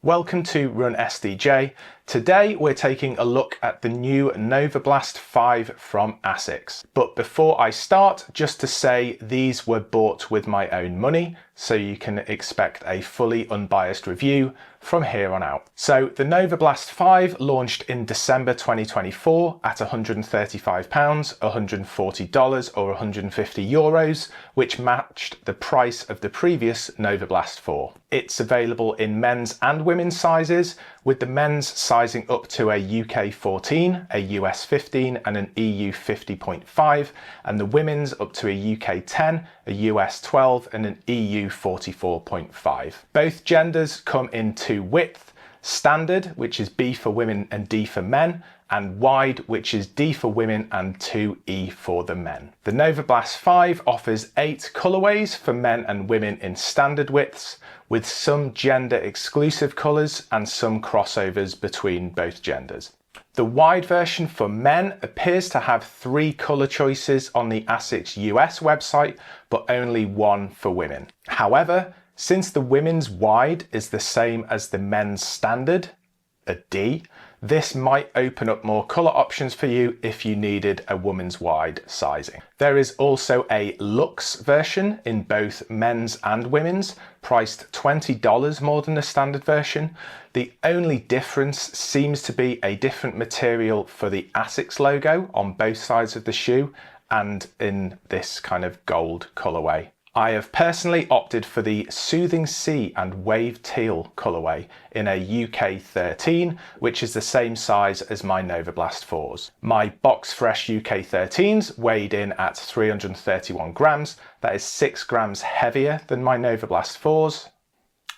Welcome to Run SDJ. Today we're taking a look at the new Novablast 5 from Asics. But before I start, just to say these were bought with my own money, so you can expect a fully unbiased review from here on out. So the Novablast 5 launched in December 2024 at £135, $140 or €150, which matched the price of the previous Novablast 4. It's available in men's and women's sizes, with the men's sizing up to a UK 14, a US 15 and an EU 50.5, and the women's up to a UK 10, a US 12 and an EU 44.5. Both genders come in two width: standard, which is B for women and D for men, and wide, which is D for women and 2E for the men. The Novablast 5 offers 8 colourways for men and women in standard widths, with some gender exclusive colours and some crossovers between both genders. The wide version for men appears to have 3 colour choices on the Asics US website, but only 1 for women. However, since the women's wide is the same as the men's standard, a D, this might open up more colour options for you if you needed a woman's wide sizing. There is also a luxe version in both men's and women's, priced $20 more than the standard version. The only difference seems to be a different material for the Asics logo on both sides of the shoe and in this kind of gold colourway. I have personally opted for the Soothing Sea and Wave Teal colourway in a UK 13, which is the same size as my Novablast 4s. My Box Fresh UK 13s weighed in at 331 grams, that is 6 grams heavier than my Novablast 4s.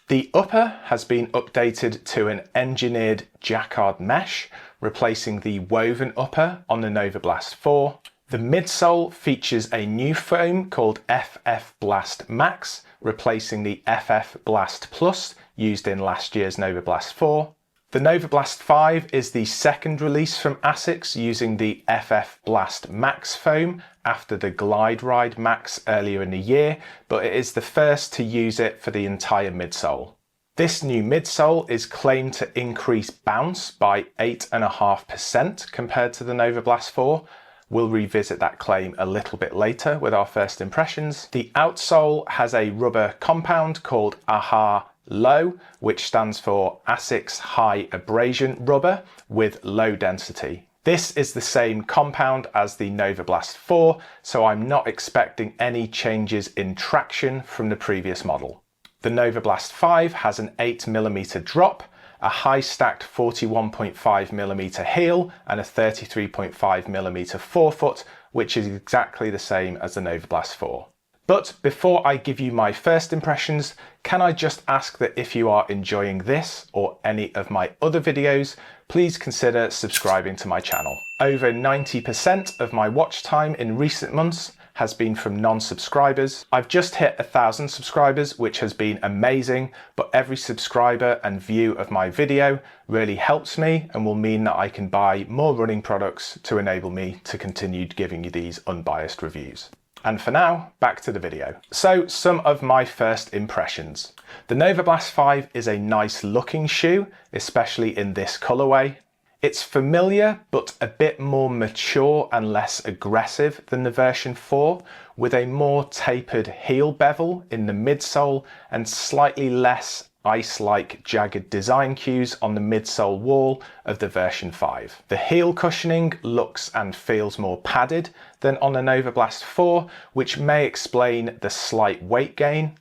The upper has been updated to an engineered jacquard mesh, replacing the woven upper on the Novablast 4. The midsole features a new foam called FF Blast Max, replacing the FF Blast Plus used in last year's Novablast 4. The Novablast 5 is the second release from Asics using the FF Blast Max foam after the Glideride Max earlier in the year, but it is the first to use it for the entire midsole. This new midsole is claimed to increase bounce by 8.5% compared to the Novablast 4. We'll revisit that claim a little bit later with our first impressions. The outsole has a rubber compound called AHA Low, which stands for Asics High Abrasion Rubber with low density. This is the same compound as the Novablast 4, so I'm not expecting any changes in traction from the previous model. The Novablast 5 has an 8mm drop, a high stacked 41.5mm heel and a 33.5mm forefoot, which is exactly the same as the Novablast 4. But before I give you my first impressions, can I just ask that if you are enjoying this or any of my other videos, please consider subscribing to my channel. Over 90% of my watch time in recent months has been from non-subscribers. I've just hit 1,000 subscribers, which has been amazing, but every subscriber and view of my video really helps me and will mean that I can buy more running products to enable me to continue giving you these unbiased reviews. And for now, back to the video. So some of my first impressions. The Novablast 5 is a nice looking shoe, especially in this colorway. It's familiar, but a bit more mature and less aggressive than the version 4, with a more tapered heel bevel in the midsole and slightly less ice-like jagged design cues on the midsole wall of the version 5. The heel cushioning looks and feels more padded than on the Novablast 4, which may explain the slight weight gain.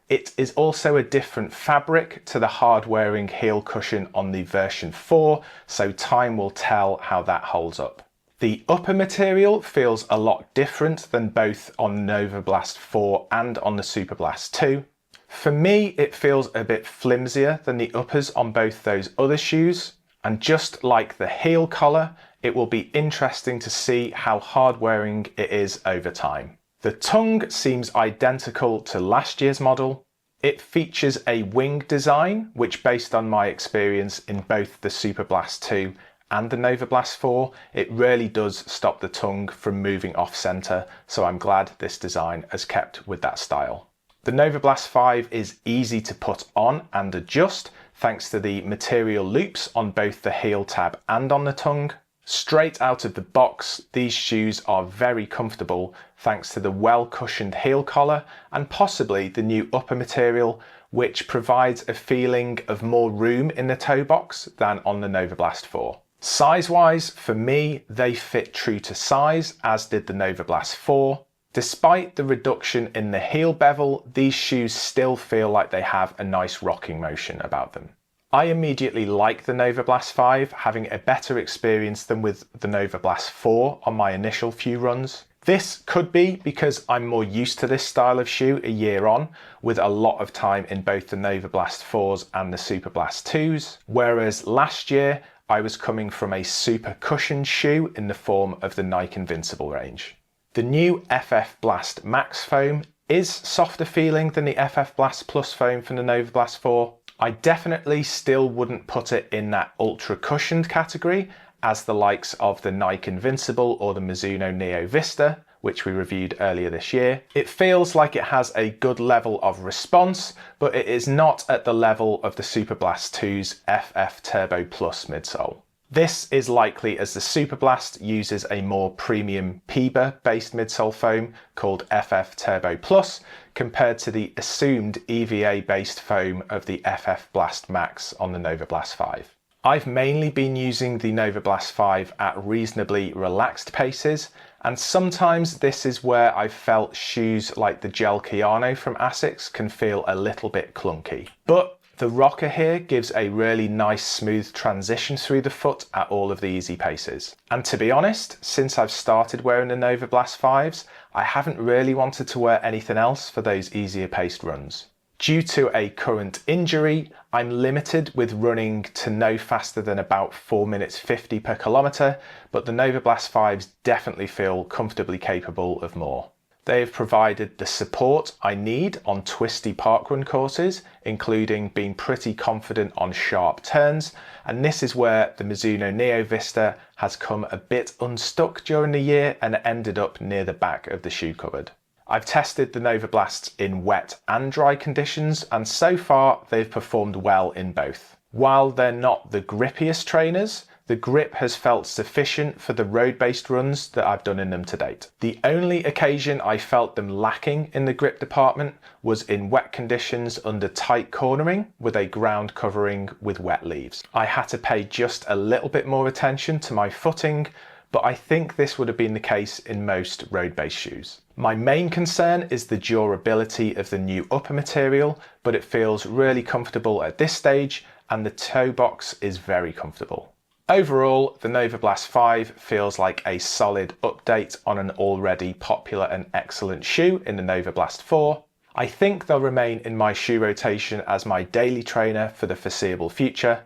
It is also a different fabric to the hard-wearing heel cushion on the version 4, so time will tell how that holds up. The upper material feels a lot different than both on Novablast 4 and on the Superblast 2. For me, it feels a bit flimsier than the uppers on both those other shoes, and just like the heel collar, it will be interesting to see how hard-wearing it is over time. The tongue seems identical to last year's model. It features a wing design, which based on my experience in both the Superblast 2 and the Novablast 4, it really does stop the tongue from moving off center, so I'm glad this design has kept with that style. The Novablast 5 is easy to put on and adjust, thanks to the material loops on both the heel tab and on the tongue. Straight out of the box, these shoes are very comfortable thanks to the well-cushioned heel collar and possibly the new upper material, which provides a feeling of more room in the toe box than on the Novablast 4. Size-wise, for me, they fit true to size, as did the Novablast 4. Despite the reduction in the heel bevel, these shoes still feel like they have a nice rocking motion about them. I immediately like the Novablast 5, having a better experience than with the Novablast 4 on my initial few runs. This could be because I'm more used to this style of shoe a year on, with a lot of time in both the Novablast 4s and the Superblast 2s, whereas last year I was coming from a super cushioned shoe in the form of the Nike Invincible range. The new FF Blast Max foam is softer feeling than the FF Blast Plus foam from the Novablast 4. I definitely still wouldn't put it in that ultra cushioned category as the likes of the Nike Invincible or the Mizuno Neo Vista, which we reviewed earlier this year. It feels like it has a good level of response, but it is not at the level of the Superblast 2's FF Turbo Plus midsole. This is likely as the Superblast uses a more premium PIBA based midsole foam called FF Turbo Plus compared to the assumed EVA based foam of the FF Blast Max on the Novablast 5. I've mainly been using the Novablast 5 at reasonably relaxed paces, and sometimes this is where I've felt shoes like the Gel Kayano from Asics can feel a little bit clunky. But the rocker here gives a really nice smooth transition through the foot at all of the easy paces. And to be honest, since I've started wearing the Novablast 5s, I haven't really wanted to wear anything else for those easier paced runs. Due to a current injury, I'm limited with running to no faster than about 4 minutes 50 per kilometre, but the Novablast 5s definitely feel comfortably capable of more. They have provided the support I need on twisty parkrun courses, including being pretty confident on sharp turns, and this is where the Mizuno Neo Vista has come a bit unstuck during the year and ended up near the back of the shoe cupboard. I've tested the Novablasts in wet and dry conditions, and so far they've performed well in both. While they're not the grippiest trainers, the grip has felt sufficient for the road-based runs that I've done in them to date. The only occasion I felt them lacking in the grip department was in wet conditions under tight cornering with a ground covering with wet leaves. I had to pay just a little bit more attention to my footing, but I think this would have been the case in most road-based shoes. My main concern is the durability of the new upper material, but it feels really comfortable at this stage and the toe box is very comfortable. Overall, the Novablast 5 feels like a solid update on an already popular and excellent shoe in the Novablast 4. I think they'll remain in my shoe rotation as my daily trainer for the foreseeable future.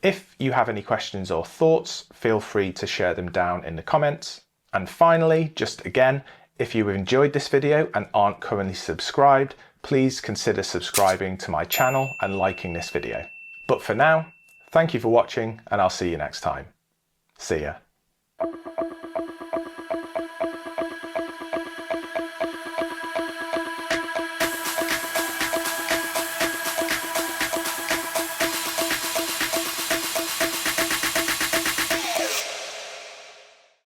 If you have any questions or thoughts, feel free to share them down in the comments. And finally, just again, if you have enjoyed this video and aren't currently subscribed, please consider subscribing to my channel and liking this video. But for now, thank you for watching and I'll see you next time. See ya.